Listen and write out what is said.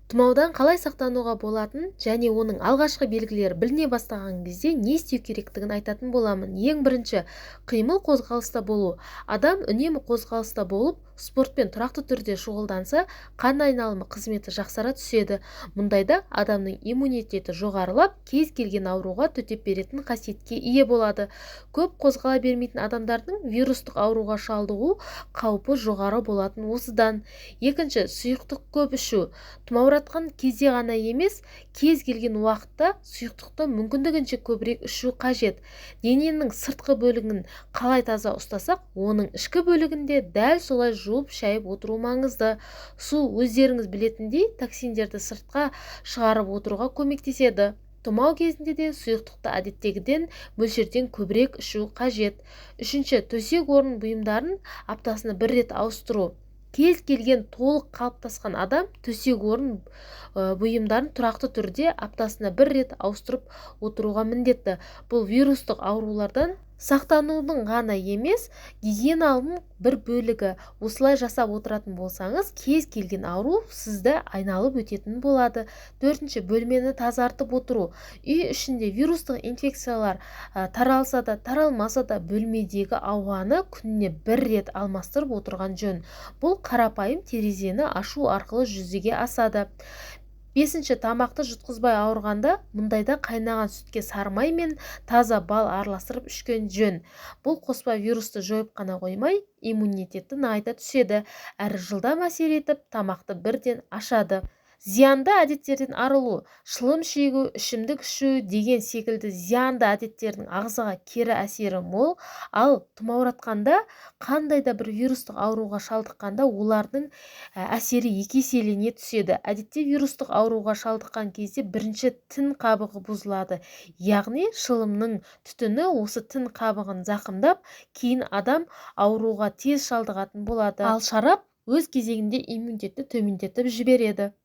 Тұмаудан қалай сақтануға болатын және оның алғашқы белгілері біліне бастаған кезде не істеу керектігін айтатын боламын. Ең бірінші, қимыл қозғалыста болу. Адам үнемі қозғалыста болып, спортпен тұрақты түрде шұғылданса, қан айналымы қызметі жақсара түседі. Мұндайда адамның иммунитеті жоғарылап, кез келген ауруға төтеп беретін қасиетке ие болады. Көп қозғала бермейтін адамдардың вирустық ауруға шалдығу қаупі жоғары болатын осыдан. Екінші, сұйықтық көп ішу. Тұмауратқан кезде ғана емес, кез келген уақытта сұйықтықты мүмкіндігінше көбірек ішу қажет. Дененің сыртқы бөлігін қалай таза ұстасақ, оның ішкі бөлігінде дәл солай жуып шайып отыру маңызды. Су, өздеріңіз білетіндей, токсиндерді сыртқа шығарып отыруға көмектеседі. Тұмау кезінде де сұйықтықты әдеттегіден мөлшерден көбірек ішу қажет. Үшінші, төсек орын бұйымдарын аптасына бір рет ауыстыру. Кез келген толық қалыптасқан адам төсек орын бұйымдарын тұрақты түрде аптасына бір рет ауыстырып отыруға міндетті. Бұл вирустық аурулардан сақтанудың ғана емес, гигиенаның бір бөлігі. Осылай жасап отыратын болсаңыз, кез келген ауру сізді айналып өтетін болады. Төртінші, бөлмені тазартып отыру. Үй ішінде вирустық инфекциялар таралса да, таралмаса да, бөлмедегі ауаны күніне бір рет алмастырып отырған жөн. Бұл қарапайым терезені ашу арқылы жүзеге асады. Бесінші, тамақты жұтқызбай ауырғанда, мұндайда қайнаған сүтке сары май мен таза бал араластырып ішкен жөн. Бұл қоспа вирусты жойып қана қоймай, иммунитетті нығайта түседі, әрі жылдам әсер етіп, тамақты бірден ашады. Зиянды әдеттерден арылу, шылым шегу, ішімдік ішу деген секілді зиянды әдеттердің ағзаға кері әсері мол, ал тұмауратқанда, қандай да бір вирустық ауруға шалдыққанда олардың әсері екі еселене түседі. Әдетте вирустық ауруға шалдыққан кезде бірінші тін қабығы бұзылады. Яғни шылымның түтіні осы тін қабығын зақымдап, кейін адам ауруға тез шалдығатын болады. Ал шарап өз кезегінде иммунитетті төмендетіп жібереді.